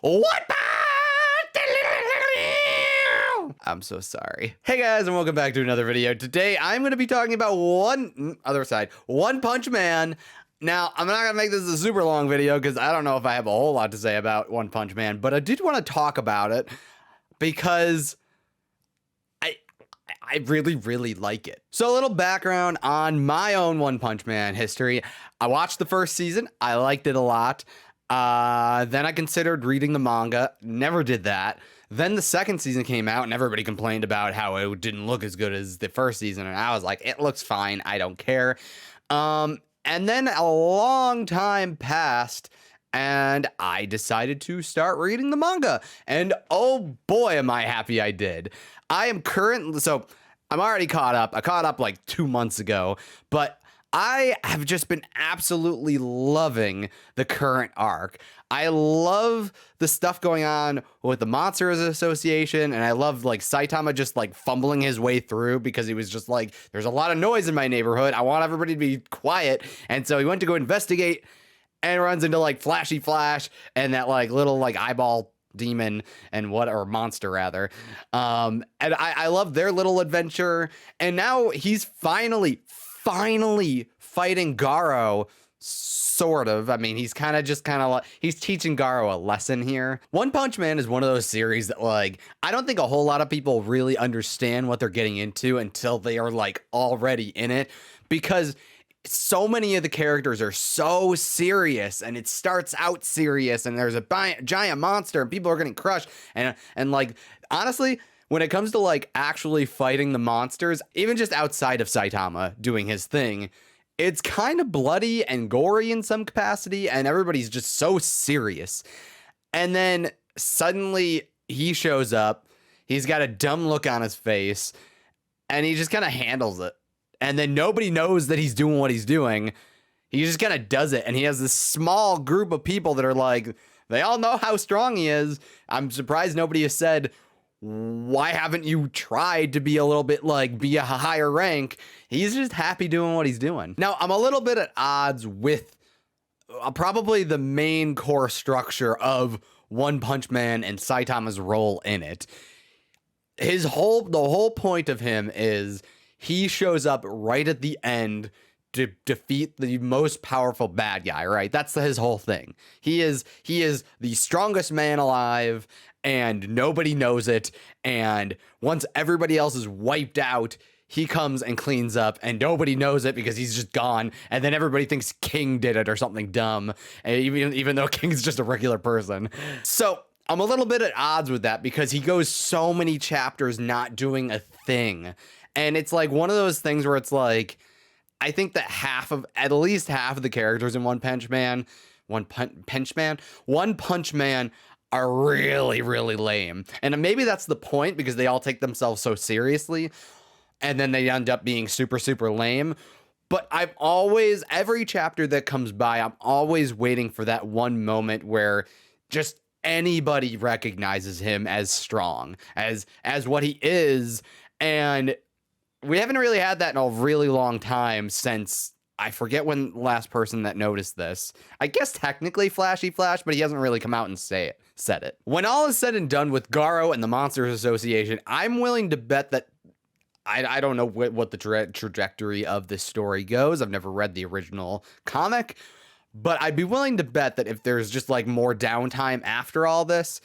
What? I'm so sorry. Hey guys, and welcome back to another video. Today, I'm going to be talking about One Punch Man. Now, I'm not going to make this a super long video because I don't know if I have a whole lot to say about One Punch Man, but I did want to talk about it because I really like it. So a little background on my own One Punch Man history. I watched the first season. I liked it a lot. Then I considered reading the manga. Never did that. Then the second season came out and everybody complained about how it didn't look as good as the first season. And I was like, it looks fine. I don't care. And then a long time passed and I decided to start reading the manga. And oh boy, am I happy I did. I'm already caught up. I caught up like 2 months ago, but I have just been absolutely loving the current arc. I love the stuff going on with the Monsters Association, and I love like Saitama just like fumbling his way through because he was just like, there's a lot of noise in my neighborhood. I want everybody to be quiet. And so he went to go investigate and runs into like Flashy Flash and that like little like eyeball demon or monster rather. And I love their little adventure. And now he's finally fighting Garo, sort of. I mean, he's he's teaching Garo a lesson here. One Punch Man is one of those series that like, I don't think a whole lot of people really understand what they're getting into until they are like already in it, because so many of the characters are so serious, and it starts out serious, and there's a giant monster and people are getting crushed. And like, honestly, when it comes to like actually fighting the monsters, even just outside of Saitama doing his thing, it's kind of bloody and gory in some capacity, and everybody's just so serious. And then suddenly he shows up, he's got a dumb look on his face, and he just kind of handles it. And then nobody knows that he's doing what he's doing. He just kind of does it. And he has this small group of people that are like, they all know how strong he is. I'm surprised nobody has said, why haven't you tried to be a little bit like, be a higher rank? He's just happy doing what he's doing. Now, I'm a little bit at odds with probably the main core structure of One Punch Man and Saitama's role in it. The whole point of him is he shows up right at the end to defeat the most powerful bad guy, right? That's his whole thing. He is the strongest man alive, and nobody knows it. And once everybody else is wiped out, he comes and cleans up, and nobody knows it because he's just gone. And then everybody thinks King did it or something dumb, even though King's just a regular person. So I'm a little bit at odds with that because he goes so many chapters not doing a thing. And it's like one of those things where it's like, I think that at least half of the characters in One Punch Man are really lame. And maybe that's the point, because they all take themselves so seriously and then they end up being super lame. But every chapter that comes by, I'm always waiting for that one moment where just anybody recognizes him as strong, as what he is. And we haven't really had that in a really long time, since I forget when the last person that noticed this. I guess technically Flashy Flash, but he hasn't really come out and said it. When all is said and done with Garo and the Monsters Association, I'm willing to bet that I don't know what the trajectory of this story goes. I've never read the original comic, but I'd be willing to bet that if there's just like more downtime after all this,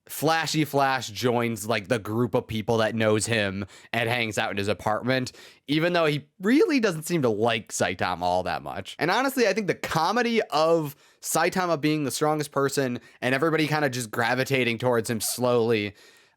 Flashy Flash joins like the group of people that knows him and hangs out in his apartment, even though he really doesn't seem to like Saitama all that much. And honestly, I think the comedy of Saitama being the strongest person and everybody kind of just gravitating towards him slowly,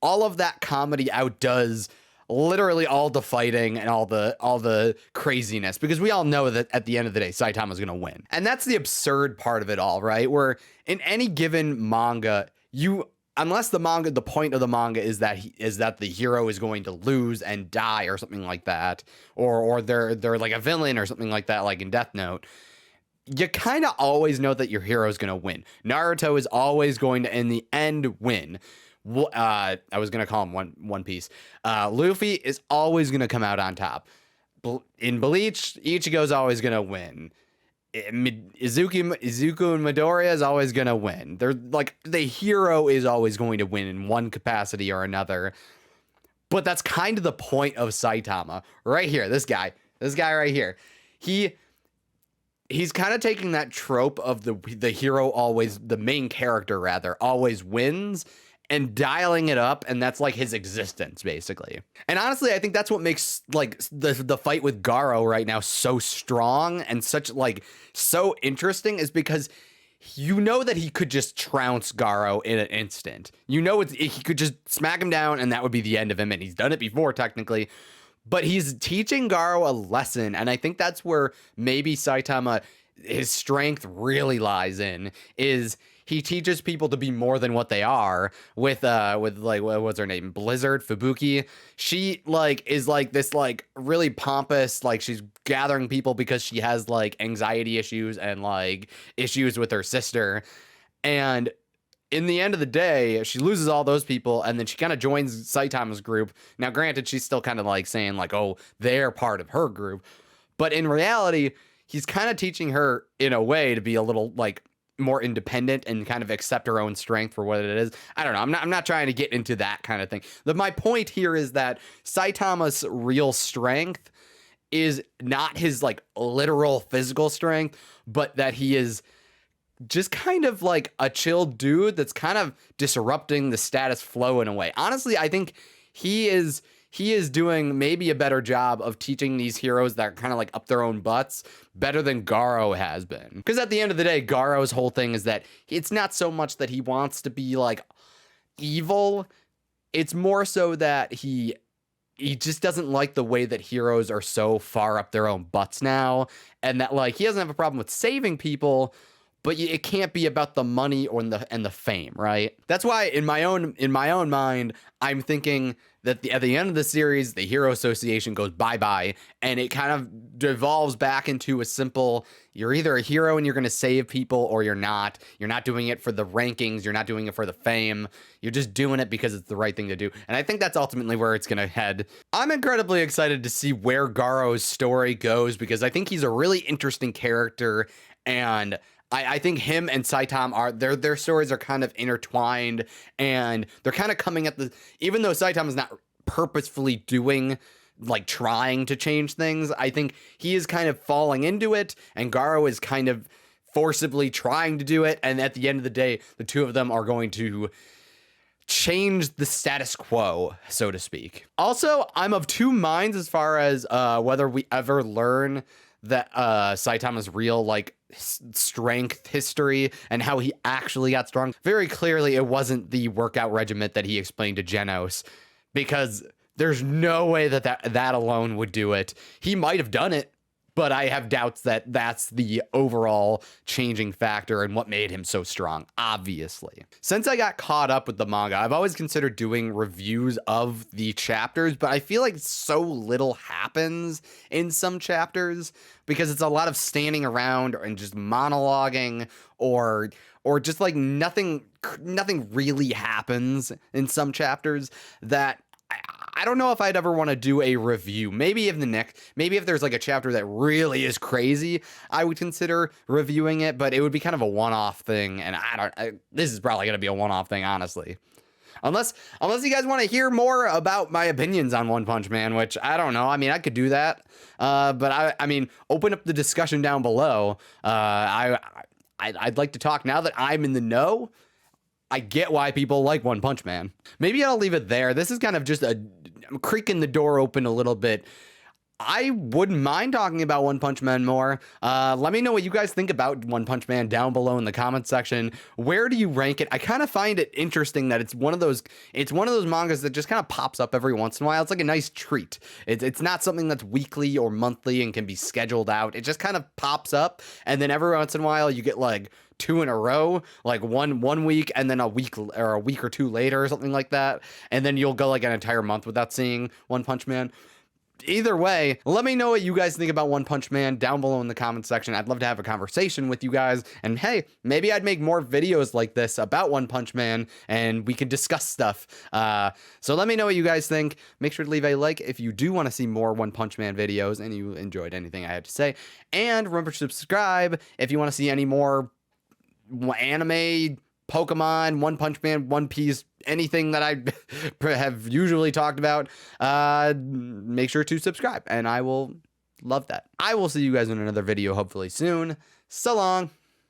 all of that comedy outdoes literally all the fighting and all the craziness, because we all know that at the end of the day, Saitama's gonna win. And that's the absurd part of it all, right? Where in any given manga, unless the point of the manga is that the hero is going to lose and die or something like that, or they're like a villain or something like that, like in Death Note, you kind of always know that your hero is going to win. Naruto is always going to, in the end, win. I was going to call him One Piece. Luffy is always going to come out on top. In Bleach, Ichigo's always going to win. Izuku and Midoriya is always gonna win. They're like, the hero is always going to win in one capacity or another. But that's kind of the point of Saitama right here. This guy right here. He's kind of taking that trope of the hero always, the main character rather, always wins, and dialing it up, and that's like his existence basically. And honestly, I think that's what makes like the fight with Garo right now so strong and such like so interesting, is because you know that he could just trounce Garo in an instant. You know, he could just smack him down and that would be the end of him, and he's done it before technically. But he's teaching Garo a lesson, and I think that's where maybe Saitama, his strength really lies in, is he teaches people to be more than what they are with like, what's her name? Blizzard Fubuki. She like is like this like really pompous, like she's gathering people because she has like anxiety issues and like issues with her sister. And in the end of the day, she loses all those people, and then she kind of joins Saitama's group. Now, granted, she's still kind of like saying like, oh, they're part of her group. But in reality, he's kind of teaching her in a way to be a little like more independent and kind of accept her own strength for what it is. I don't know. I'm not trying to get into that kind of thing. My point here is that Saitama's real strength is not his like literal physical strength, but that he is just kind of like a chill dude that's kind of disrupting the status flow in a way. Honestly, I think he is doing maybe a better job of teaching these heroes that are kind of like up their own butts better than Garo has been. Because at the end of the day, Garo's whole thing is that it's not so much that he wants to be like evil. It's more so that he just doesn't like the way that heroes are so far up their own butts now. And that like, he doesn't have a problem with saving people, but it can't be about the money or the fame, right? That's why in my own mind, I'm thinking that at the end of the series, the Hero Association goes bye-bye, and it kind of devolves back into a simple, you're either a hero and you're going to save people, or you're not. You're not doing it for the rankings. You're not doing it for the fame. You're just doing it because it's the right thing to do. And I think that's ultimately where it's going to head. I'm incredibly excited to see where Garo's story goes, because I think he's a really interesting character, and I think him and Saitama are their stories are kind of intertwined, and they're kind of coming at even though Saitama's not purposefully trying to change things, I think he is kind of falling into it, and Garo is kind of forcibly trying to do it, and at the end of the day, the two of them are going to change the status quo, so to speak. Also, I'm of two minds as far as whether we ever learn that Saitama's real strength history and how he actually got strong. Very clearly, it wasn't the workout regimen that he explained to Genos, because there's no way that alone would do it. He might have done it, but I have doubts that that's the overall changing factor and what made him so strong, obviously. Since I got caught up with the manga, I've always considered doing reviews of the chapters, but I feel like so little happens in some chapters because it's a lot of standing around and just monologuing, or just like nothing really happens in some chapters that I don't know if I'd ever want to do a review. Maybe if there's like a chapter that really is crazy, I would consider reviewing it, but it would be kind of a one-off thing, and this is probably going to be a one-off thing, honestly. Unless you guys want to hear more about my opinions on One Punch Man, which I don't know. I mean, I could do that, but I mean, open up the discussion down below. I'd like to talk now that I'm in the know. I get why people like One Punch Man. Maybe I'll leave it there. This is kind of just I'm creaking the door open a little bit. I wouldn't mind talking about One Punch Man more. Let me know what you guys think about One Punch Man down below in the comment section. Where do you rank it? I kind of find it interesting that it's one of those mangas that just kind of pops up every once in a while. It's like a nice treat. It's not something that's weekly or monthly and can be scheduled out. It just kind of pops up, and then every once in a while you get like 2 in a row, like one week and then a week or two later or something like that, and then you'll go like an entire month without seeing One Punch Man. either way, let me know what you guys think about One Punch Man down below in the comment section. I'd love to have a conversation with you guys. And hey, maybe I'd make more videos like this about One Punch Man and we can discuss stuff. So let me know what you guys think. Make sure to leave a like if you do want to see more One Punch Man videos and you enjoyed anything I had to say. And remember to subscribe if you want to see any more anime, Pokemon, One Punch Man, One Piece, anything that I have usually talked about. Make sure to subscribe and I will love that. I will see you guys in another video hopefully soon. So long.